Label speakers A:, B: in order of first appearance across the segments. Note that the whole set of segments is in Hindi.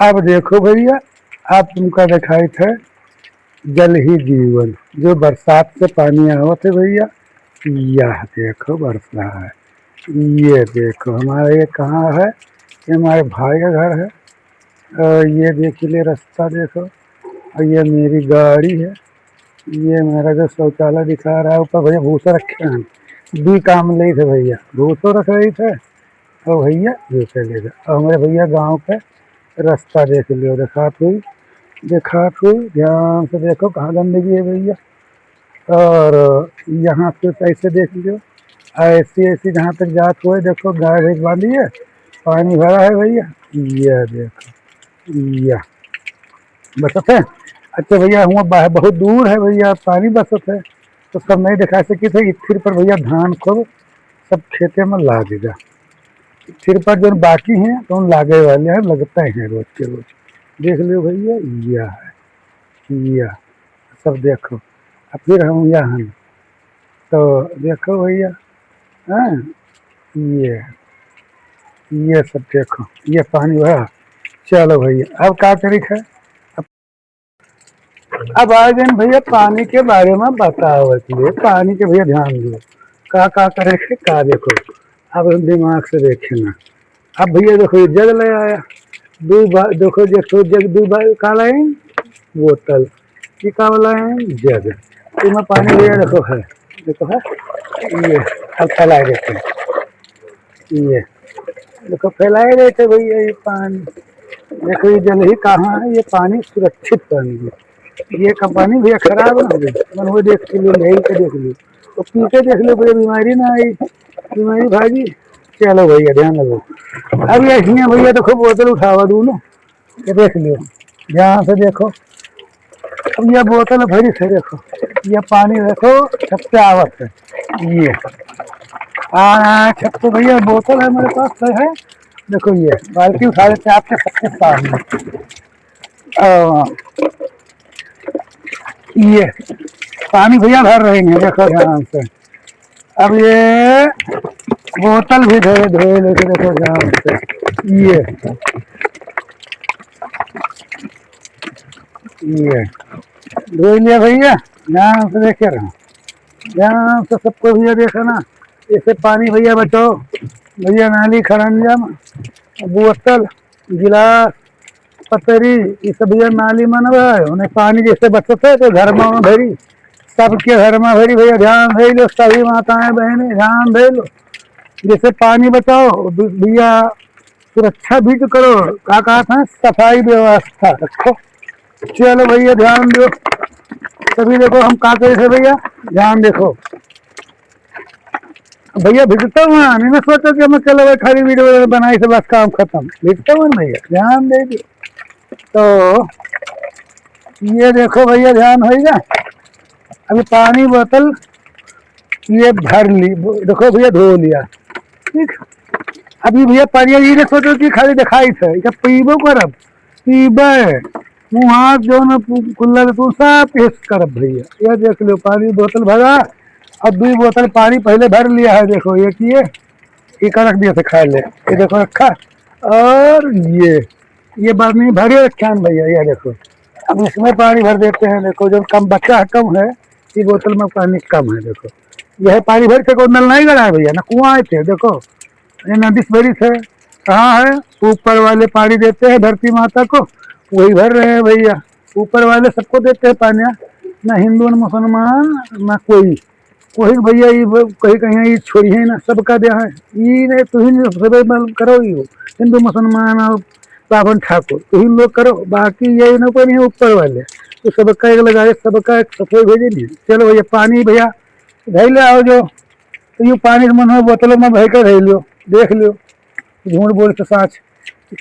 A: अब देखो भैया, आप तुमका दिखाई थे जल ही जीवन, जो बरसात से पानी आवत है भैया। यह देखो बरस रहा है। ये देखो हमारा ये कहाँ है, ये हमारे भाई का घर है। और ये देख ले रास्ता देखो, और ये मेरी गाड़ी है। ये मेरा जो शौचालय दिखा रहा है, ऊपर भैया भूसा रखे हैं। भी काम ले थे भैया, भूसो रख रही थे और भैया भूसे ले गए। और हमारे भैया गाँव पे रास्ता देख लियो, दिखात हुई ध्यान से देखो कहाँ गंदगी है भैया। और यहाँ पे ऐसे देख लियो, ऐसी ऐसी जहाँ तक जात हुए देखो, गाय भैंस बांधी है, पानी भरा है भैया। ये देखो, यह बसत है। अच्छा भैया हुआ बहुत दूर है भैया, पानी बसत है तो सब नहीं दिखा सकी थे। स्थिर पर भैया धान को सब खेते में ला देगा। स्थिर पर जो बाकी हैं तो उन लागे वाले हैं, लगते हैं रोज के रोज। देख लो भैया, यह है, यह सब देखो। अब फिर हम यहाँ तो देखो भैया, हाँ ये सब देखो, ये पानी भरा। चलो भैया अब क्या तरीका है, अब आ गए भैया पानी के बारे में बतावत लिए। पानी के भैया ध्यान दो, का करे थे का देखो। अब दिमाग से देखे ना। अब भैया देखो ये जग ले आया, देखो जग दो का लाए बोतल, ये का लाए जग। इसमें पानी भैया देखो है, देखो है ये। अब फैलाए देते हैं, ये देखो फैलाए देते भैया ये पानी। देखो ये जल ही कहाँ है, ये पानी सुरक्षित पानी है। ये का पानी भैया खराब ना हो गई, मन वो देख लो, ले के देख लो तो पी के देख लो भैया, बीमारी ना आई, बीमारी भागी। चलो भैया ध्यान लगो। अब ये भैया देखो बोतल उठावा दूनो, ये देख लो ध्यान से देखो। अब ये बोतल भरी से देखो, ये पानी देखो छत पे आवत है। ये छत पे भैया बोतल है मेरे पास तो है। देखो ये बाल्टी उठा देते आपके सबके सामने। ये पानी भैया भर रहे हैं, देखो ध्यान से। अब ये बोतल भी धोए लेके देखो ध्यान से। ये धो लिया भैया, ध्यान से देखे रहा, ध्यान से सबको भैया देखा ना। ऐसे पानी भैया बचाओ भैया, नाली खरंजम बोतल गिलास पतरी ये सब भैया नाली में उन्हें पानी जैसे बचते है तो घर में भरी, सबके घर में भरी भैया। ध्यान दे लो सभी माताएं बहनें, ध्यान दे लो। जैसे पानी बचाओ भैया, सुरक्षा भी तो करो। क्या कहा था, सफाई व्यवस्था रखो। चलो भैया ध्यान दो सभी। देखो हम क्या करे थे भैया, ध्यान देखो भैया। भिजता हूँ नहीं मैं सोचा कि मैं चलो खाली वीडियो बनाई से बस काम खत्म। भिजता हूँ भैया, ध्यान दे दो। तो ये देखो भैया ध्यान होगा। अभी पानी बोतल ये भर ली, देखो भैया धो लिया, ठीक। अभी भैया पानी ये सोचो कि खाली दिखाई थे, क्या पीबो करब, पीबे मुँह हाथ जो न कुल्ला तू सब पेश करब भैया। ये देख लो पानी बोतल भरा, अब 2 बोतल पानी पहले भर लिया है। देखो ये किए का रख दिया था खा ले, ये देखो रखा। और ये बात नहीं भरे रखा भैया, ये देखो। अब इसमें पानी भर देते हैं। देखो जब कम बच्चा है, कम है, ये बोतल में पानी कम है। देखो यह पानी भर से नल नहीं गड़ा है भैया, ना कुआं आए थे। देखो ये नदी से भरी थे, कहाँ है, ऊपर वाले पानी देते हैं धरती माता को, वही भर रहे हैं भैया। ऊपर वाले सबको देते हैं पानी, ना हिंदू न मुसलमान ना कोई भैया। ये कहीं कहीं छोड़िए ना, सबका दे है। ये नहीं तो ही करो, ही हो हिंदू मुसलमान और पावन ठाकुर तो ही लोग करो, बाकी यही ना कोई नहीं ऊपर वाले तो सबका एक लगाए, सबका एक सफेद भेजे नहीं। चलो भैया पानी भैया धै ले आओ जो, तो ये पानी मन हो बोतलों में भर कर धै लियो, देख लियो। झूठ बोल के साँच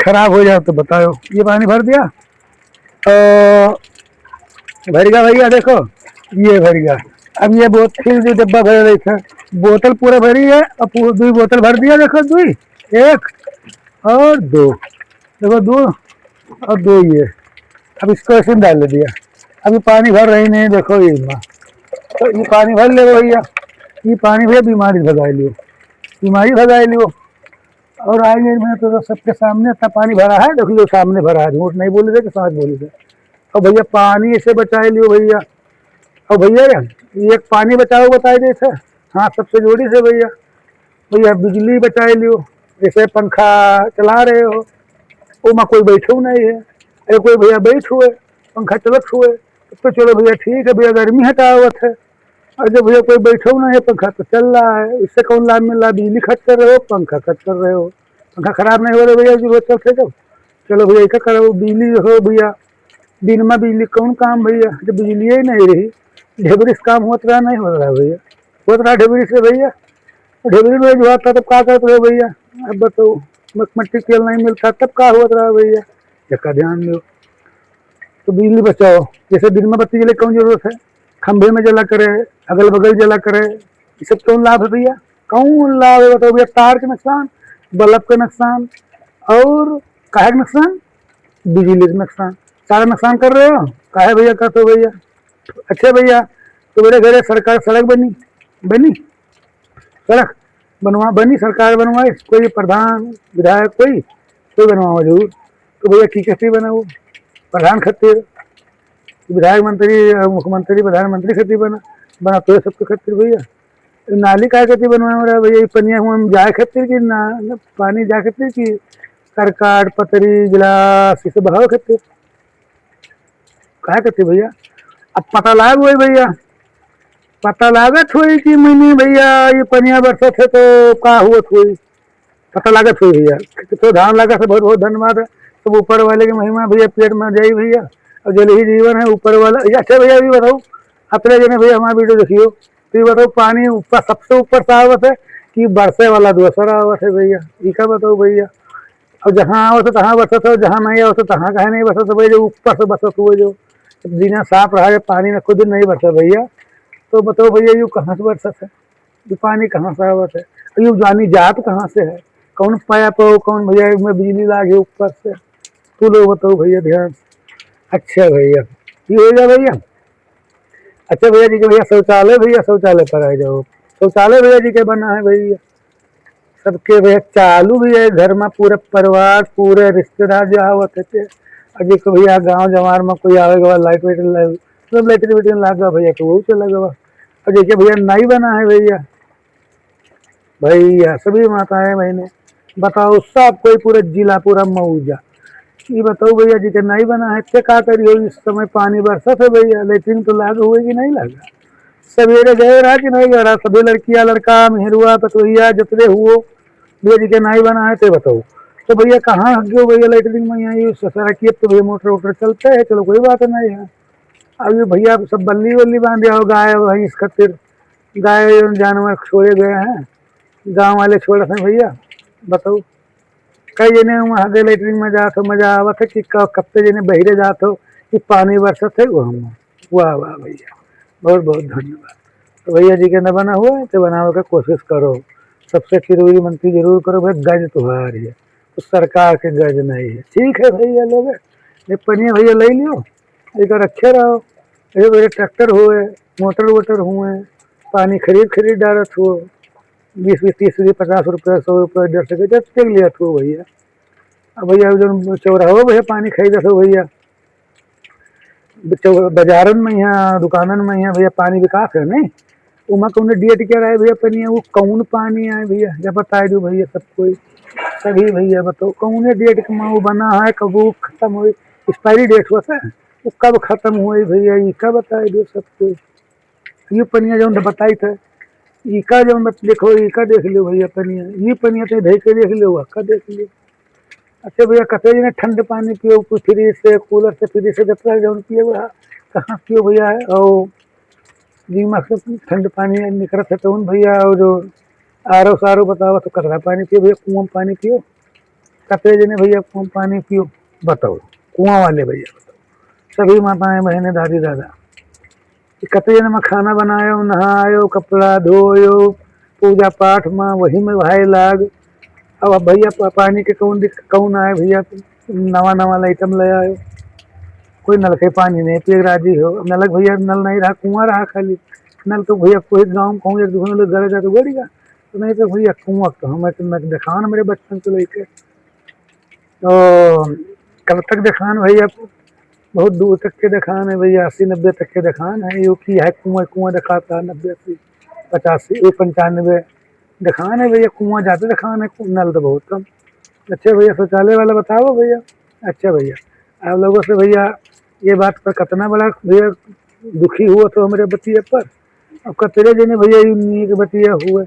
A: खराब हो जाए तो बताओ। ये पानी भर दिया, भर गया भैया। देखो ये भर गया। अब ये बोतल जो डब्बा भर रही था, बोतल पूरा भरी है। अब 2 बोतल भर दिया। देखो 2 1 और 2, देखो 2 और 2 ये। अब इसको ऐसे डाल दिया। अभी पानी भर रही नहीं, देखो ये तो ये पानी भर ले भैया। ये पानी भैया बीमारी भगाई लियो, बीमारी भगाई लियो। और आएंगे में तो सबके सामने इतना पानी भरा है, देख लो सामने भरा है, झूठ नहीं बोले थे कि सांस बोले थे। और भैया पानी ऐसे बचा लियो भैया। और भैया ये एक पानी बचाओ बताए थे सर, हाँ सबसे जोड़ी से भैया। भैया बिजली बचाए लियो, जैसे पंखा चला रहे हो वहाँ कोई बैठो नहीं है, अरे कोई भैया बैठ हुए पंखा चलत हुए तो चलो भैया ठीक है भैया, गर्मी हटावत है। और जब भैया कोई बैठो ना है, पंखा तो चल रहा है, इससे कौन लाभ मिल रहा है? बिजली खर्च कर रहे हो, पंखा खर्च कर रहे हो, पंखा खराब नहीं हो रहा भैया जरूरत चलते जब। चलो भैया क्या करो, बिजली हो भैया, दिन में बिजली कौन काम भैया, जब बिजली ही नहीं रही ढेबरी से काम होता रहा नहीं हो रहा भैया, होता रहा ढेबरी से भैया। ढेबरी में जो आता तब क्या करते हो भैया, अब बताओ मट्टी तेल नहीं मिलता तब क्या होता रहा भैया, इसका ध्यान दो। तो बिजली बचाओ, जैसे दिन में बत्ती जले कौन जरूरत है, खंभे में जला करे, अगल बगल जला करे, ये सब कौन लाभ है भैया, कौन लाभ है बताओ भैया? तार के नुकसान, बल्ब का नुकसान, और काहे का नुकसान, बिजली का नुकसान, सारा नुकसान कर रहे हो काहे भैया का तो भैया। अच्छा भैया तो मेरे घर सरकार सड़क बनी बनी सड़क बनी, सरकार बनवाए, कोई प्रधान विधायक कोई बनवाओ जरूर। तो भैया की कैसे बनाओ, प्रधान खातिर विधायक मंत्री मुख्यमंत्री प्रधानमंत्री खातिर बना तो सबके खातिर भैया। नाली काय खातिर बनवा रहा भैया, पनिया हम जाए खातिर कि ना पानी जाए खातिर कि सरकार पतरी गिलास ये सब बहाव खातिर काय खातिर भैया। अब पता लाग हुई भैया, पता लागत हुई कि मैंने भैया ये पनिया बरसत है तो का हुआ हुई, पता लागत हुई भैया। तो धान लगा से बहुत बहुत धन्यवाद है, सब ऊपर वाले की महिमा भैया, पेट में जाई भैया, और जल ही जीवन है ऊपर वाला। अच्छा भैया ये बताओ, अपने जने भैया हमारा वीडियो देखियो तो ये बताओ, पानी ऊपर सबसे ऊपर से आवत है कि बरसे वाला दूसरा आवत है भैया, ये का बताओ भैया। और जहाँ आवत है तहाँ बरसत है, जहाँ नहीं आवत है तहाँ कहे नहीं बरसत भैया, जो ऊपर से बरसत हुए जो बिना साफ रहा है पानी में खुद नहीं बरसा भैया। तो बताओ भैया यू कहाँ से बरसत है, ये पानी कहाँ से आवत है, यू जानी जात कहाँ से है, कौन पाया पाओ कौन भैया में बिजली लागे ऊपर से, तू लोग बताओ भैया ध्यान। अच्छा भैया ये हो गया भैया। अच्छा भैया जी के भैया शौचालय पर आ जाओ, शौचालय भैया जी के बना है भैया, सबके भैया चालू भी है घर में, पूरे परिवार पूरे रिश्तेदार जो आवत है। अजी को भैया गाँव जवार में कोई आवेगा लाइट वाइट सब लाइट वाइट लागा भैया तो वो चला गवा। और देखिए भैया नहीं बना है भैया, भैया सभी माताएं बहने बताओ, सब कोई पूरा जिला पूरा मऊजा, ये बताओ भैया जी के नहीं बना है क्या करियो, इस समय पानी बरसत है भैया, लेकिन तो लागू हुए कि नहीं लगा, सवेरे गए रहा कि नहीं गया रहा, सभी लड़कियां लड़का मेहरुआ पतोहिया जितने हुए भैया जी के नहीं बना है तो बताओ। तो भैया कहाँ गयो भैया लाइटरिंग में, यहाँ सड़किए तो भैया मोटर वोटर चलते है, चलो कोई बात नहीं है। अब ये भैया सब बल्ली वल्ली बांधे हो, गाय भैंस खातिर, गाय जानवर छोड़े गए हैं, गाँव वाले छोड़ रहे भैया बताओ। कई जने वहाँ के लेटरिन में जात हो, मजा आवत है कि कब जने बहिरे जात हो कि पानी बरसत है वो हम। वाह वाह भैया, बहुत बहुत धन्यवाद। तो भैया जी के न बना हुआ है तो बनाने का कोशिश करो, सबसे जरूरी मंत्री जरूर करो भाई, गज तुम्हार है तो सरकार के गज नहीं है। ठीक है भैया लोग, ये पनिया भैया ले लियो, एक रखे रहो, ये मेरे ट्रैक्टर हुए मोटर वोटर हुए, पानी खरीद डालत हो, 20 30 50 रुपये 100 रुपये 150 के जब तक लिया था भैया। अब भैया जो चौराहो भैया पानी खरीदा था भैया, बाजारन में यहाँ दुकानन में यहाँ भैया पानी विकास है नहीं, उमा कौन डेट क्या रहा है भैया पनिया, वो कौन पानी आए भैया जब बता दो भैया सब कोई सभी भैया बताओ कौन डेट में वो बना है, कब वो खत्म हुई, एक्सपायरी डेट होता है वो कब खत्म हुई भैया, ये कब बता दो सब कोई। ये पनिया जो बताई था इका जो मत देखो, इका देख लो भैया पनिया, ये पनिया तो देख के देख लो का देख लो। अच्छा भैया कते जने ठंड पानी पियो, फ्रिज से कूलर से फ्रिज से जब जो पिए कहाँ पियो भैया है, और दिमाग से ठंड पानी निकलत है तो भैया, और जो आरो सारो बताओ तो कतरा पानी पियो भैया, कुआं पानी पियो, कते जने भैया कुआं पानी पियो बताओ, कुआं वाले भैया बताओ, सभी माताएं बहने दादी दादा कते जने में खाना बनायो नहायो कपड़ा धोयो पूजा पाठ में वही में भाई लाग। अब भैया पानी के कौन आए भैया, नवा नवा आइटम ले आयो, कोई नल के पानी नहीं पिए राजी हो, नल भैया नल नहीं रहा कुआं रहा खाली, नल तो भैया कोई गाँव कहूँ एक दूसरे लोग घर जाते गड़ेगा, तो नहीं तो भैया कुआं तो मैं दिखान मेरे बचपन से लेके तो कल तक दिखान भैया, बहुत दूर तक के दिखान है भैया, 80-90 तक के दिखान है, यो की है कुआं कुआं दिखाता है 90-80 85 95 दिखान है भैया, कुआं जाते दिखान है, नल तो बहुत कम। अच्छा भैया शौचालय वाला बताओ भैया। अच्छा भैया आप लोगों से भैया ये बात पर कितना बड़ा भैया दुखी हुआ तो हमारे बतिया पर, अब कतरे जने भैया यूं के बतिया हुए,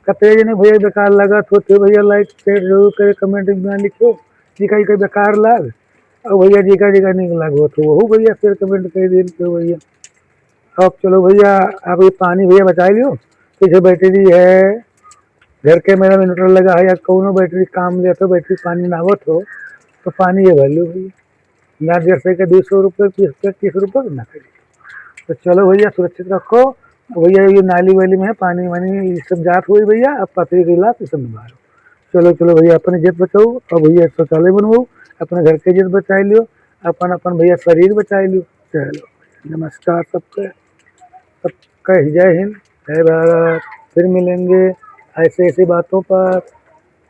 A: कतरे जने भैया बेकार लगा तो भैया लाइक शेयर जरूर करे, कमेंट में लिखो जी का बेकार लाग, और भैया जी का नहीं लागो तो वो भैया फिर कमेंट कर दिन तो भैया। अब चलो भैया आप ये पानी भैया बचा लियो, पीछे बैटरी है घर के, मेरा इन्वर्टर लगा है या कौनो बैटरी काम ले तो बैटरी पानी ना आवत हो तो पानी ये वैल्यू भैया ना जैसे के 200 रुपये 30 रुपये ना करिए। तो चलो भैया सुरक्षित रखो भैया, ये नाली वाली में है पानी वानी ये सब जात हुई भैया, अब पथरी गिला ये सब निभालो। चलो चलो भैया अपने इज्जत बचाओ, और भैया शौचालय बनवाओ, अपने घर के इज्जत बचा लियो, अपन अपन भैया शरीर बचा लियो। चलो नमस्कार सबका, सबका जय हिंद जय भारत, फिर मिलेंगे ऐसे ऐसी बातों पर।